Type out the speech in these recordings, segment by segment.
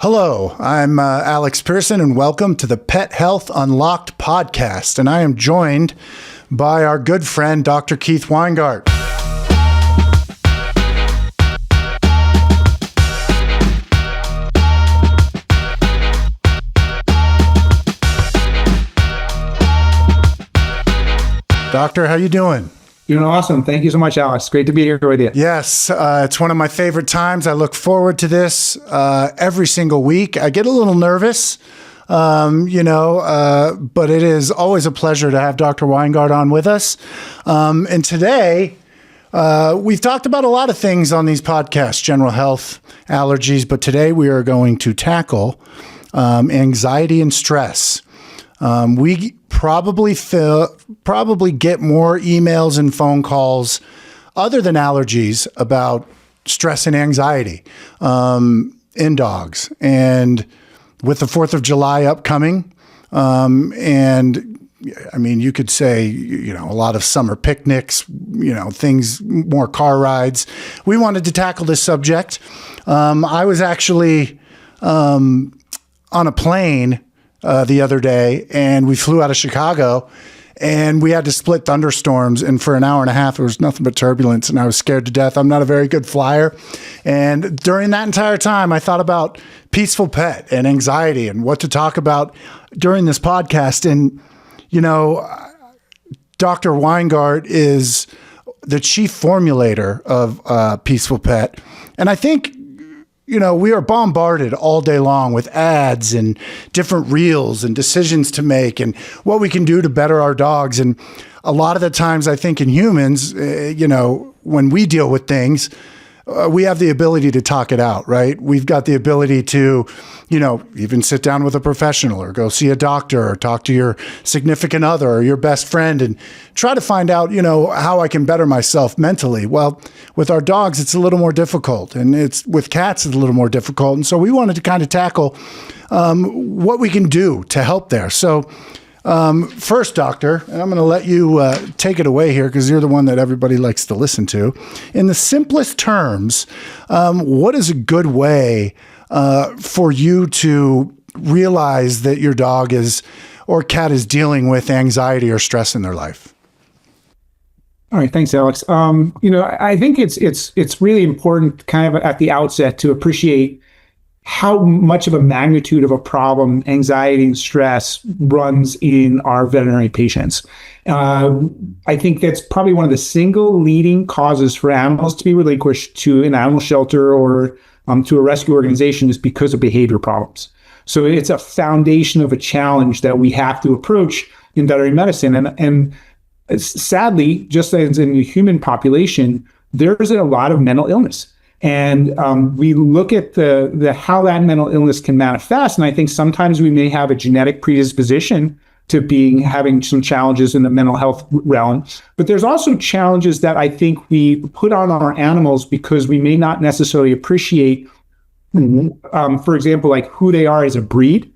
Hello, I'm Alex Pearson, and welcome to the Pet Health Unlocked podcast. And I am joined by our good friend, Dr. Keith Weingart. Doctor, how you doing? Doing awesome. Thank you so much, Alex. Great to be here with you. Yes, it's one of my favorite times. I look forward to this every single week. I get a little nervous, but it is always a pleasure to have Dr. Weingart on with us. And today, we've talked about a lot of things on these podcasts, general health, allergies, but today we are going to tackle anxiety and stress. We probably get more emails and phone calls other than allergies about stress and anxiety in dogs. And with the 4th of July upcoming, you could say, a lot of summer picnics, things, more car rides. We wanted to tackle this subject. I was actually on a plane the other day, and we flew out of Chicago, and we had to split thunderstorms. And for an hour and a half, it was nothing but turbulence, and I was scared to death. I'm not a very good flyer. And during that entire time, I thought about Peaceful Pet and anxiety and what to talk about during this podcast. And, Dr. Weingart is the chief formulator of Peaceful Pet. And I think, we are bombarded all day long with ads and different reels and decisions to make and what we can do to better our dogs. And a lot of the times, I think in humans, when we deal with things, we have the ability to talk it out, right? We've got the ability to, even sit down with a professional or go see a doctor or talk to your significant other or your best friend and try to find out, how I can better myself mentally. Well, with our dogs, it's a little more difficult, and with cats, it's a little more difficult. And so we wanted to kind of tackle what we can do to help there. So first, doctor, and I'm going to let you take it away here because you're the one that everybody likes to listen to. In the simplest terms, what is a good way for you to realize that your dog or cat is dealing with anxiety or stress in their life? All right. Thanks, Alex. I think it's really important kind of at the outset to appreciate how much of a magnitude of a problem anxiety and stress runs in our veterinary patients. I think that's probably one of the single leading causes for animals to be relinquished to an animal shelter or to a rescue organization is because of behavior problems. So it's a foundation of a challenge that we have to approach in veterinary medicine. And sadly, just as in the human population, there's a lot of mental illness. And we look at the how that mental illness can manifest. And I think sometimes we may have a genetic predisposition to having some challenges in the mental health realm. But there's also challenges that I think we put on our animals because we may not necessarily appreciate, for example, like who they are as a breed,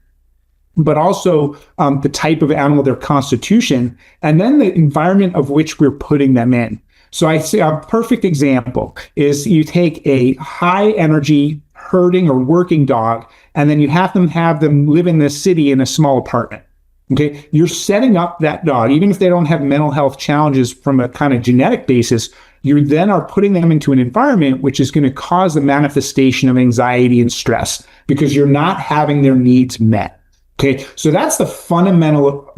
but also the type of animal, their constitution, and then the environment of which we're putting them in. So I say a perfect example is you take a high energy herding or working dog, and then you have them live in the city in a small apartment. Okay. You're setting up that dog, even if they don't have mental health challenges from a kind of genetic basis, you then are putting them into an environment which is going to cause the manifestation of anxiety and stress because you're not having their needs met. Okay. So that's the fundamental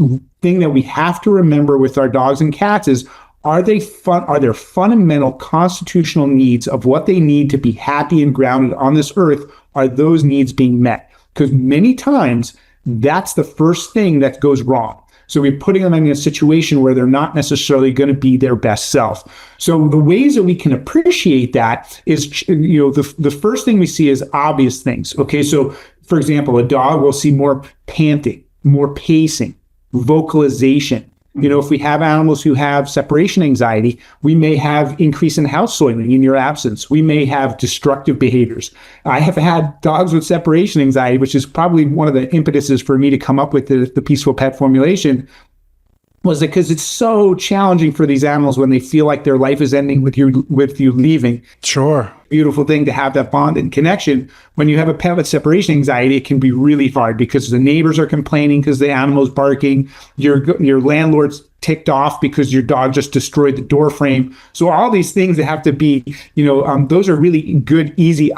thing that we have to remember with our dogs and cats is, are their fundamental constitutional needs of what they need to be happy and grounded on this earth, are those needs being met? Because many times that's the first thing that goes wrong. So we're putting them in a situation where they're not necessarily going to be their best self. So the ways that we can appreciate that is, the first thing we see is obvious things. Okay. So for example, a dog will see more panting, more pacing, vocalization. If we have animals who have separation anxiety, we may have increase in house soiling in your absence. We may have destructive behaviors. I have had dogs with separation anxiety, which is probably one of the impetuses for me to come up with the Peaceful Pet formulation. was it because it's so challenging for these animals when they feel like their life is ending with you leaving. Sure. Beautiful thing to have that bond and connection. When you have a pet with separation anxiety, it can be really hard because the neighbors are complaining because the animal's barking. Your landlord's ticked off because your dog just destroyed the door frame. So all these things that have to be, those are really good, easy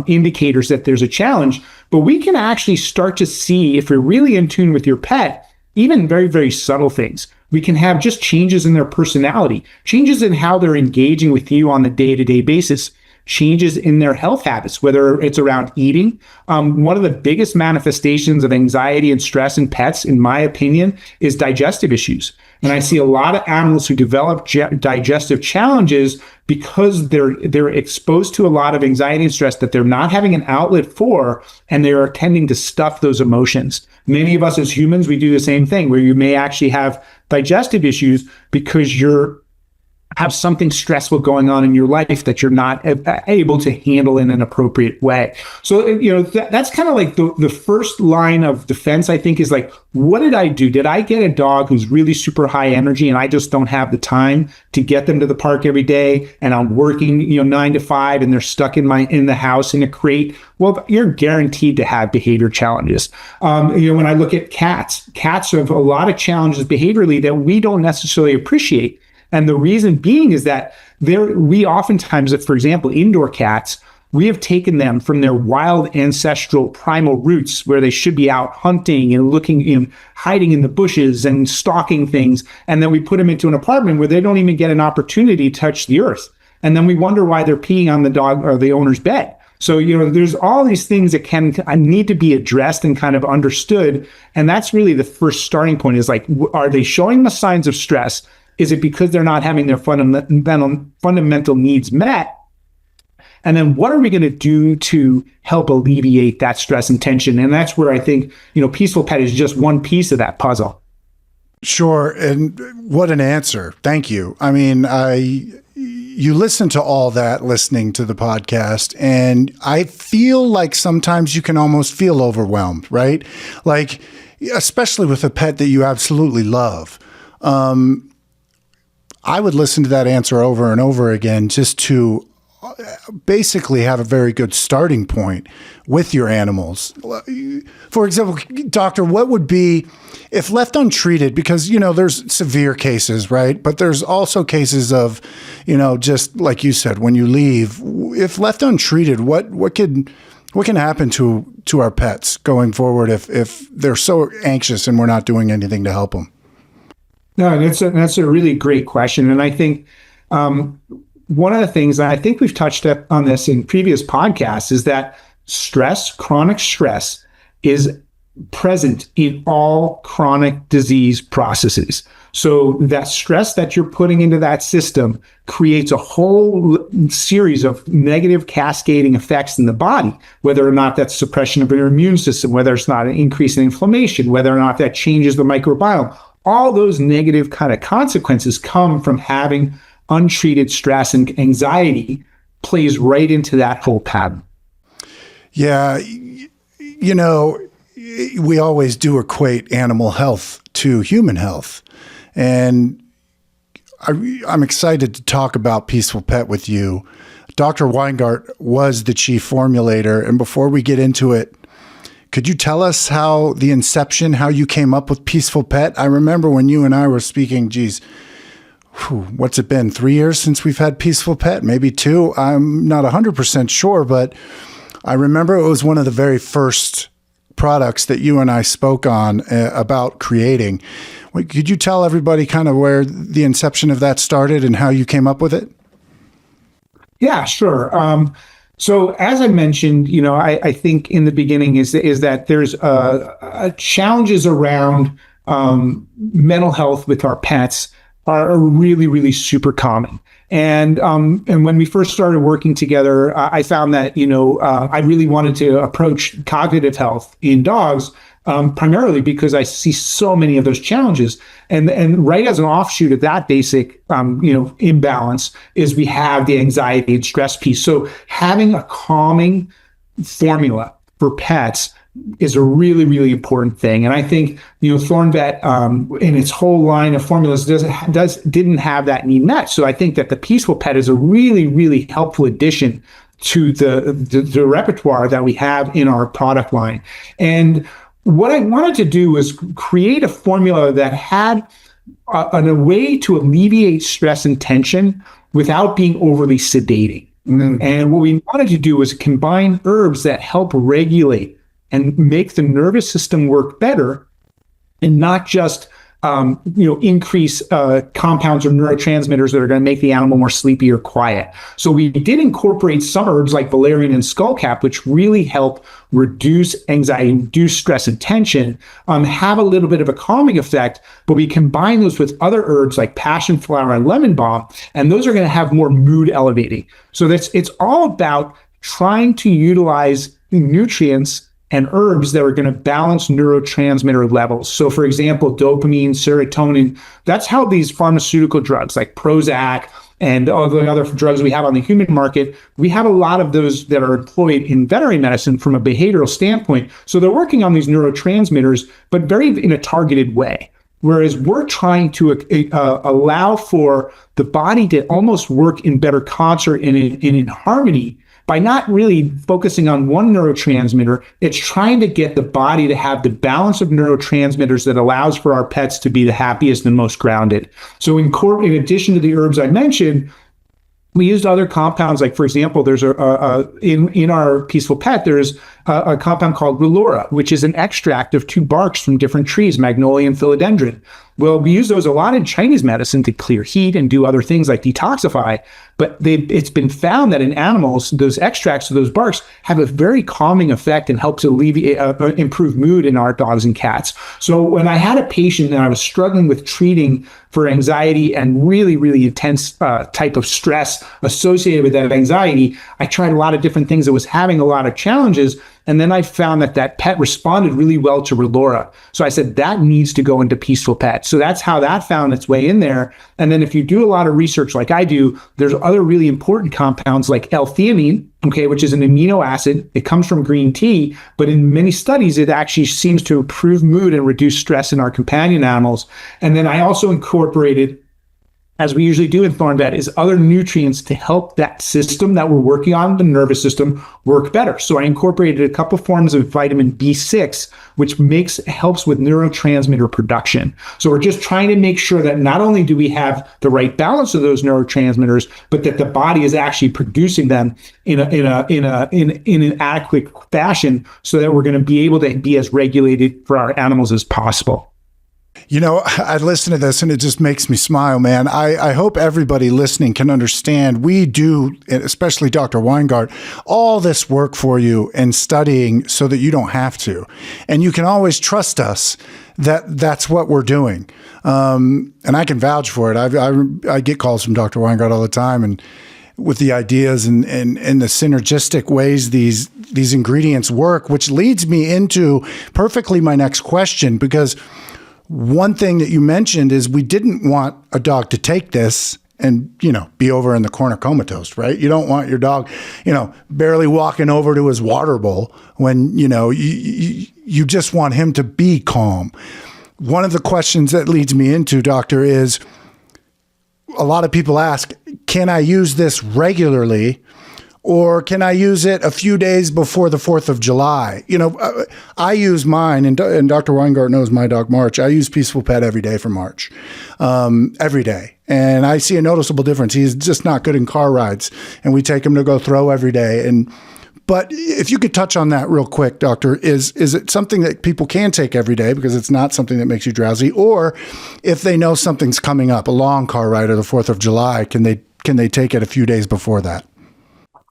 indicators that there's a challenge. But we can actually start to see, if you're really in tune with your pet, even very, very subtle things. We can have just changes in their personality, changes in how they're engaging with you on the day-to-day basis, changes in their health habits, whether it's around eating. One of the biggest manifestations of anxiety and stress in pets, in my opinion, is digestive issues. And I see a lot of animals who develop digestive challenges because they're exposed to a lot of anxiety and stress that they're not having an outlet for, and they're tending to stuff those emotions. Many of us as humans, we do the same thing, where you may actually have digestive issues because have something stressful going on in your life that you're not able to handle in an appropriate way. So, that's kind of like the first line of defense, I think, is like, what did I do? Did I get a dog who's really super high energy and I just don't have the time to get them to the park every day, and I'm working, 9 to 5, and they're stuck in the house in a crate? Well, you're guaranteed to have behavior challenges. When I look at cats have a lot of challenges behaviorally that we don't necessarily appreciate. And the reason being is that we oftentimes, for example, indoor cats, we have taken them from their wild ancestral primal roots where they should be out hunting and looking, hiding in the bushes and stalking things. And then we put them into an apartment where they don't even get an opportunity to touch the earth. And then we wonder why they're peeing on the dog or the owner's bed. So, there's all these things that need to be addressed and kind of understood. And that's really the first starting point, is like, are they showing the signs of stress? Is it because they're not having their fundamental needs met? And then what are we going to do to help alleviate that stress and tension? And that's where I think, Peaceful Pet is just one piece of that puzzle. Sure. And what an answer. Thank you. I mean, you listen to all that listening to the podcast, and I feel like sometimes you can almost feel overwhelmed, right? Like, especially with a pet that you absolutely love. I would listen to that answer over and over again just to basically have a very good starting point with your animals. For example, doctor, what would be, if left untreated, because, there's severe cases, right? But there's also cases of, just like you said, when you leave, if left untreated, what can happen to our pets going forward if they're so anxious and we're not doing anything to help them? No, that's a really great question. And I think one of the things, and I think we've touched on this in previous podcasts, is that chronic stress, is present in all chronic disease processes. So that stress that you're putting into that system creates a whole series of negative cascading effects in the body, whether or not that's suppression of your immune system, whether it's not an increase in inflammation, whether or not that changes the microbiome. All those negative kind of consequences come from having untreated stress, and anxiety plays right into that whole pattern. Yeah. We always do equate animal health to human health. And I'm excited to talk about Peaceful Pet with you. Dr. Weingart was the chief formulator. And before we get into it, could you tell us how you came up with Peaceful Pet? I remember when you and I were speaking, what's it been, 3 years since we've had Peaceful Pet? Maybe 2. I'm not 100% sure, but I remember it was one of the very first products that you and I spoke on about creating. Could you tell everybody kind of where the inception of that started and how you came up with it? Yeah, sure. So as I mentioned, I think in the beginning is that there's challenges around mental health with our pets are really, really super common. And when we first started working together, I found that, I really wanted to approach cognitive health in dogs, primarily because I see so many of those challenges. And right as an offshoot of that basic, imbalance is we have the anxiety and stress piece. So having a calming formula for pets is a really, really important thing. And I think, Thornvet, in its whole line of formulas didn't have that need met. So I think that the Peaceful Pet is a really, really helpful addition to the repertoire that we have in our product line. And what I wanted to do was create a formula that had a way to alleviate stress and tension without being overly sedating. And what we wanted to do was combine herbs that help regulate and make the nervous system work better, and not just increase compounds or neurotransmitters that are going to make the animal more sleepy or quiet. So we did incorporate some herbs like valerian and skullcap, which really help reduce anxiety, reduce stress and tension, have a little bit of a calming effect, but we combine those with other herbs like passion flower and lemon balm, and those are going to have more mood elevating. So it's all about trying to utilize nutrients and herbs that are going to balance neurotransmitter levels. So for example, dopamine, serotonin, that's how these pharmaceutical drugs like Prozac and all the other drugs we have on the human market, we have a lot of those that are employed in veterinary medicine from a behavioral standpoint. So they're working on these neurotransmitters, but very in a targeted way. Whereas we're trying to allow for the body to almost work in better concert and in harmony. By not really focusing on one neurotransmitter, it's trying to get the body to have the balance of neurotransmitters that allows for our pets to be the happiest and most grounded. So in addition to the herbs I mentioned, we used other compounds, like, for example, there's in our Peaceful Pet, there's a compound called Relora, which is an extract of two barks from different trees, magnolia and philodendron. Well, we use those a lot in Chinese medicine to clear heat and do other things like detoxify. But it's been found that in animals, those extracts of those barks have a very calming effect and helps alleviate, improve mood in our dogs and cats. So when I had a patient and I was struggling with treating for anxiety and really, really intense type of stress associated with that anxiety, I tried a lot of different things that was having a lot of challenges. And then I found that pet responded really well to Relora. So I said, that needs to go into Peaceful Pet. So that's how that found its way in there. And then if you do a lot of research like I do, there's other really important compounds like L-theanine, okay, which is an amino acid. It comes from green tea, but in many studies, it actually seems to improve mood and reduce stress in our companion animals. And then I also incorporated, as we usually do in Thornvet, is other nutrients to help that system that we're working on, the nervous system, work better. So I incorporated a couple forms of vitamin B6, which helps with neurotransmitter production. So we're just trying to make sure that not only do we have the right balance of those neurotransmitters, but that the body is actually producing them in an adequate fashion, so that we're going to be able to be as regulated for our animals as possible. I listen to this and it just makes me smile, man. I hope everybody listening can understand. We do, especially Dr. Weingart, all this work for you and studying so that you don't have to. And you can always trust us that that's what we're doing. And I can vouch for it. I get calls from Dr. Weingart all the time, and with the ideas and the synergistic ways these ingredients work, which leads me into perfectly my next question, because one thing that you mentioned is we didn't want a dog to take this and, be over in the corner comatose, right? You don't want your dog, barely walking over to his water bowl when, you just want him to be calm. One of the questions that leads me into, doctor, is a lot of people ask, can I use this regularly? Or can I use it a few days before the 4th of July? I use mine, and Dr. Weingart knows my dog, March. I use Peaceful Pet every day for March, every day. And I see a noticeable difference. He's just not good in car rides, and we take him to go throw every day. But if you could touch on that real quick, doctor, is it something that people can take every day because it's not something that makes you drowsy? Or if they know something's coming up, a long car ride or the 4th of July, can they take it a few days before that?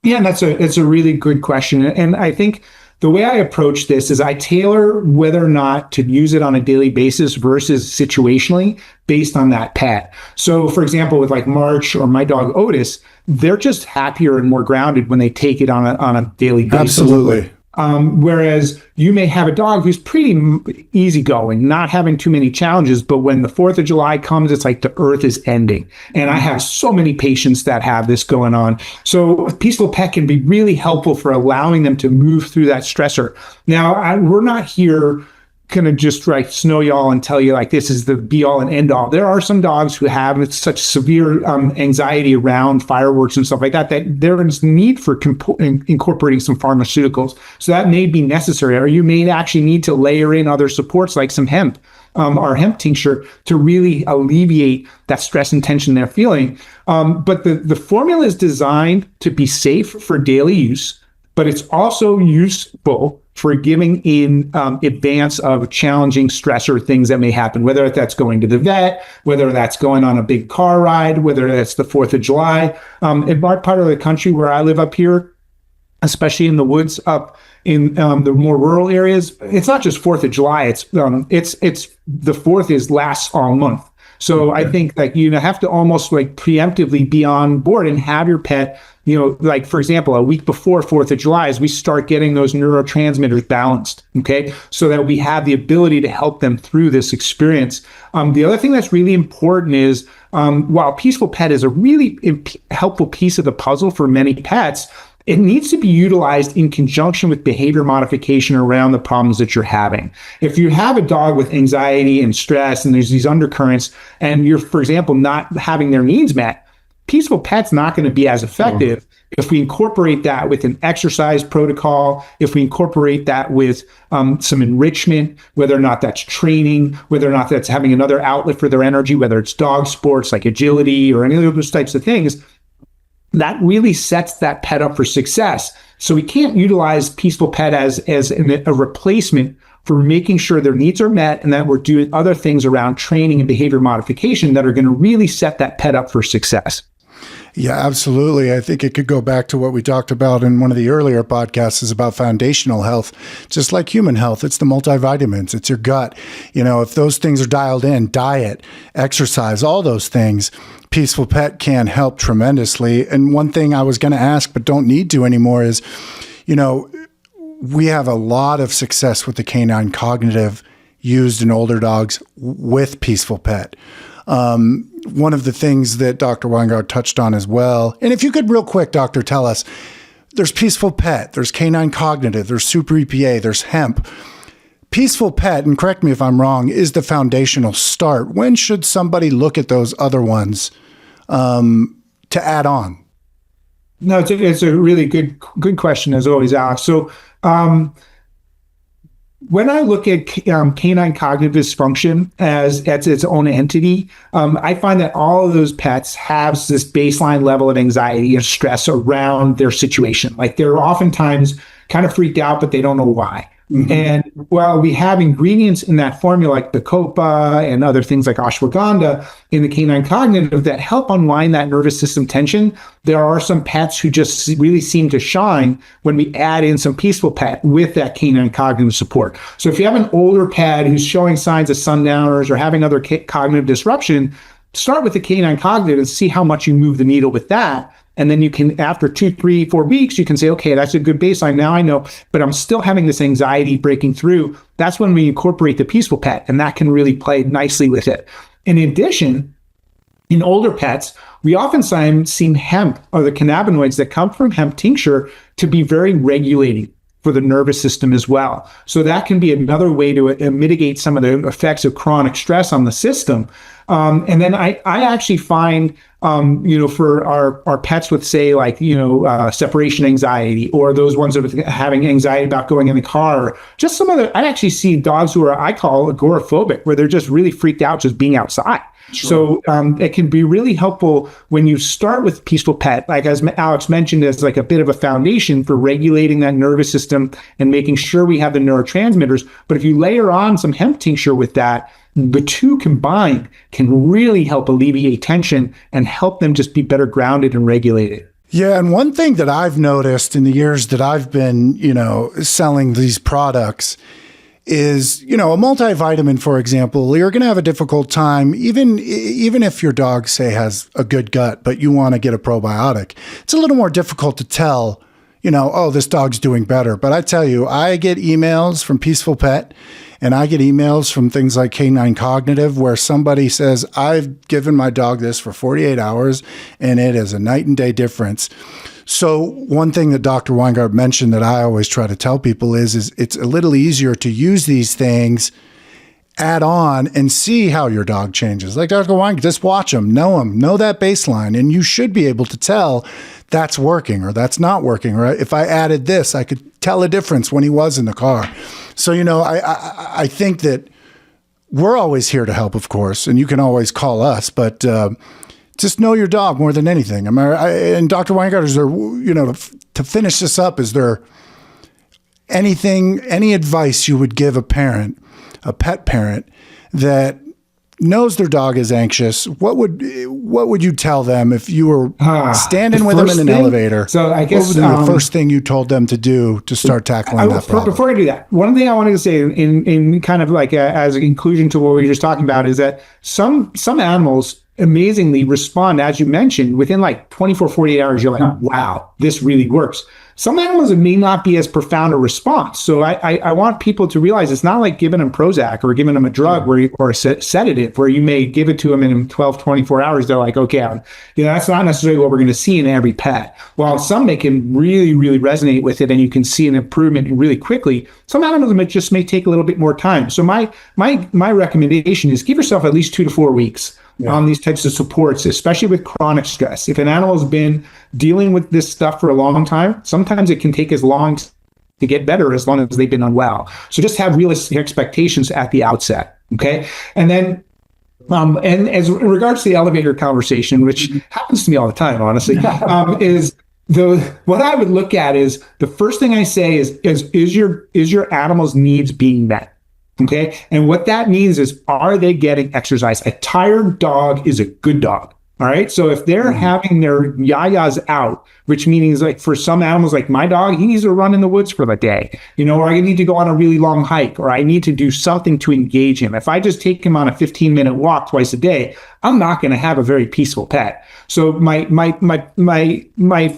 Yeah, that's a really good question. And I think the way I approach this is I tailor whether or not to use it on a daily basis versus situationally based on that pet. So for example, with like March or my dog Otis, they're just happier and more grounded when they take it on a daily basis. Absolutely. Whereas you may have a dog who's pretty easygoing, not having too many challenges, but when the 4th of July comes, it's like the earth is ending. And I have so many patients that have this going on. So Peaceful Pet can be really helpful for allowing them to move through that stressor. Now, we're not here gonna just snow y'all and tell you like this is the be all and end all. There are some dogs who have such severe anxiety around fireworks and stuff like that there is need for incorporating some pharmaceuticals. So that may be necessary, or you may actually need to layer in other supports like some hemp or hemp tincture to really alleviate that stress and tension they're feeling. But the formula is designed to be safe for daily use, but it's also useful for giving in advance of challenging stressor things that may happen, whether that's going to the vet, whether that's going on a big car ride, whether that's the 4th of July. In our part of the country where I live up here, especially in the woods up in the more rural areas, it's not just 4th of July. It's the 4th is lasts all month. So I think like you have to almost like preemptively be on board and have your pet, like for example, a week before 4th of July, as we start getting those neurotransmitters balanced, okay, so that we have the ability to help them through this experience. The other thing that's really important is while Peaceful Pet is a really helpful piece of the puzzle for many pets, it needs to be utilized in conjunction with behavior modification around the problems that you're having. If you have a dog with anxiety and stress and there's these undercurrents and you're, for example, not having their needs met, Peaceful Pet's not going to be as effective if we incorporate that with an exercise protocol, if we incorporate that with some enrichment, whether or not that's training, whether or not that's having another outlet for their energy, whether it's dog sports like agility or any of those types of things. That really sets that pet up for success. So we can't utilize Peaceful Pet as a replacement for making sure their needs are met and that we're doing other things around training and behavior modification that are going to really set that pet up for success. Yeah, absolutely. I think it could go back to what we talked about in one of the earlier podcasts is about foundational health. Just like human health, it's the multivitamins, it's your gut. If those things are dialed in, diet, exercise, all those things, Peaceful Pet can help tremendously. And one thing I was going to ask, but don't need to anymore is, we have a lot of success with the canine cognitive used in older dogs with Peaceful Pet. One of the things that Dr. Weingart touched on as well, and if you could real quick, doctor, tell us, there's Peaceful Pet, there's canine cognitive, there's Super EPA, there's hemp. Peaceful Pet, and correct me if I'm wrong, is the foundational start. When should somebody look at those other ones to add on? No, it's a really good question as always, Alex. So when I look at canine cognitive dysfunction as its own entity, I find that all of those pets have this baseline level of anxiety and stress around their situation. Like they're oftentimes kind of freaked out, but they don't know why. Mm-hmm. And while we have ingredients in that formula like Bacopa and other things like ashwagandha in the canine cognitive that help unwind that nervous system tension, there are some pets who just really seem to shine when we add in some Peaceful Pet with that canine cognitive support. So if you have an older pet who's showing signs of sundowners or having other cognitive disruption, start with the canine cognitive and see how much you move the needle with that. And then you can, after 2, 3, 4 weeks, you can say, okay, that's a good baseline. Now I know, but I'm still having this anxiety breaking through. That's when we incorporate the Peaceful Pet, and that can really play nicely with it. In addition, in older pets, we often see hemp or the cannabinoids that come from hemp tincture to be very regulating for the nervous system as well. So that can be another way to mitigate some of the effects of chronic stress on the system. And then I actually find, for our pets with, say, like, separation anxiety, or those ones that are having anxiety about going in the car, or just some other, I actually see dogs who I call agoraphobic, where they're just really freaked out just being outside. Sure. So it can be really helpful when you start with Peaceful Pet, like as Alex mentioned, as like a bit of a foundation for regulating that nervous system and making sure we have the neurotransmitters. But if you layer on some hemp tincture with that, the two combined can really help alleviate tension and help them just be better grounded and regulated. Yeah, and one thing that I've noticed in the years that I've been, selling these products is, a multivitamin, for example, you're going to have a difficult time, even if your dog, say, has a good gut, but you want to get a probiotic. It's a little more difficult to tell, oh, this dog's doing better. But I tell you, I get emails from Peaceful Pet and I get emails from things like Canine Cognitive where somebody says, I've given my dog this for 48 hours and it is a night and day difference. So one thing that Dr. Weingart mentioned that I always try to tell people is it's a little easier to use these things, add on, and see how your dog changes. Like Dr. Weingart, just watch them, know that baseline, and you should be able to tell that's working or that's not working. Or if I added this, I could tell a difference when he was in the car. So, I think that we're always here to help, of course, and you can always call us, but just know your dog more than anything. And Dr. Weingart, is there, to finish this up, is there any advice you would give a pet parent that knows their dog is anxious? What would you tell them if you were standing with them in an elevator? So I guess what would be the first thing you told them to do to start tackling that problem? Before I do that, one thing I wanted to say in kind of like as a conclusion to what we were just talking about is that some animals amazingly respond, as you mentioned, within like 24, 48 hours. You're like, wow, this really works. Some animals, it may not be as profound a response. So I want people to realize it's not like giving them Prozac or giving them a drug or a sedative where you may give it to them in 12, 24 hours. They're like, okay, that's not necessarily what we're going to see in every pet. While some may can really, really resonate with it and you can see an improvement really quickly, some animals may take a little bit more time. So my recommendation is give yourself at least 2 to 4 weeks on these types of supports, especially with chronic stress. If an animal's been dealing with this stuff for a long time, sometimes it can take as long to get better as long as they've been unwell. So just have realistic expectations at the outset, okay? And then, and as in regards to the elevator conversation, which happens to me all the time, honestly, what I would look at is the first thing I say is your animal's needs being met? Okay. And what that means is, are they getting exercise? A tired dog is a good dog. All right. So if they're having their yayas out, which means like for some animals, like my dog, he needs to run in the woods for the day, or I need to go on a really long hike, or I need to do something to engage him. If I just take him on a 15-minute walk twice a day, I'm not going to have a very peaceful pet. So my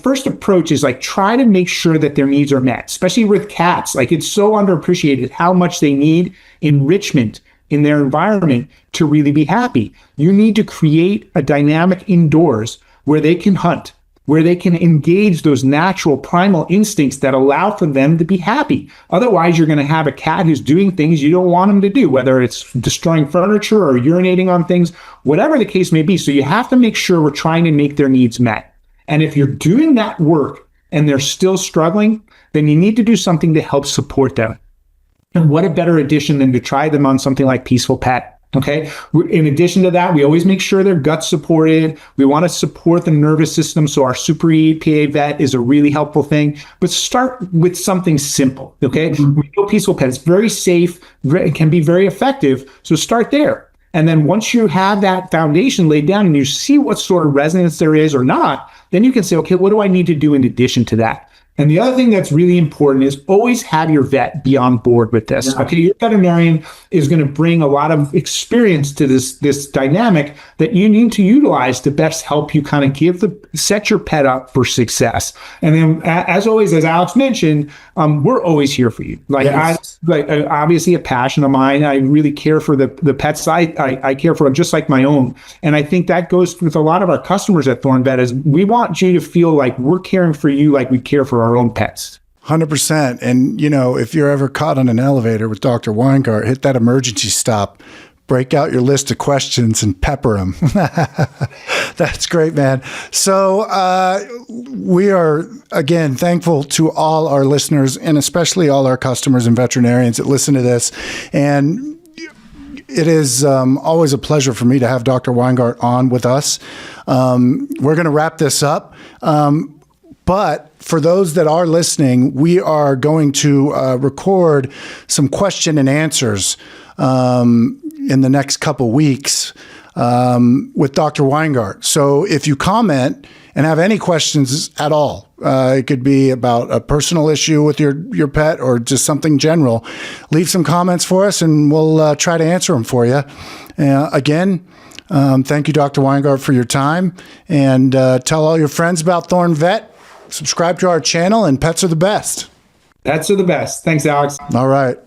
first approach is like try to make sure that their needs are met, especially with cats. Like it's so underappreciated how much they need enrichment in their environment to really be happy. You need to create a dynamic indoors where they can hunt, where they can engage those natural primal instincts that allow for them to be happy. Otherwise, you're going to have a cat who's doing things you don't want him to do, whether it's destroying furniture or urinating on things, whatever the case may be. So you have to make sure we're trying to make their needs met. And if you're doing that work and they're still struggling, then you need to do something to help support them. And what a better addition than to try them on something like Peaceful Pet. Okay. In addition to that, we always make sure they're gut supported. We want to support the nervous system. So our Super EPA vet is a really helpful thing, but start with something simple. Okay. We know Peaceful Pet is very safe. It can be very effective. So start there. And then once you have that foundation laid down and you see what sort of resonance there is or not, then you can say, okay, what do I need to do in addition to that? And the other thing that's really important is always have your vet be on board with this. Okay, your veterinarian is going to bring a lot of experience to this dynamic that you need to utilize to best help you kind of set your pet up for success. And then, as always, as Alex mentioned, we're always here for you. Obviously a passion of mine. I really care for the pets. I care for them just like my own. And I think that goes with a lot of our customers at Thorn Vet is we want you to feel like we're caring for you like we care for our own pets. 100%. And, if you're ever caught on an elevator with Dr. Weingart, hit that emergency stop, break out your list of questions and pepper them. That's great, man. So we are, again, thankful to all our listeners and especially all our customers and veterinarians that listen to this. And it is always a pleasure for me to have Dr. Weingart on with us. We're going to wrap this up. But for those that are listening, we are going to record some question and answers in the next couple weeks with Dr. Weingart. So if you comment and have any questions at all, it could be about a personal issue with your pet or just something general, leave some comments for us and we'll try to answer them for you. Again, thank you, Dr. Weingart, for your time. And tell all your friends about Thorn Vet. subscribe to our channel, and pets are the best. Pets are the best. Thanks, Alex. All right.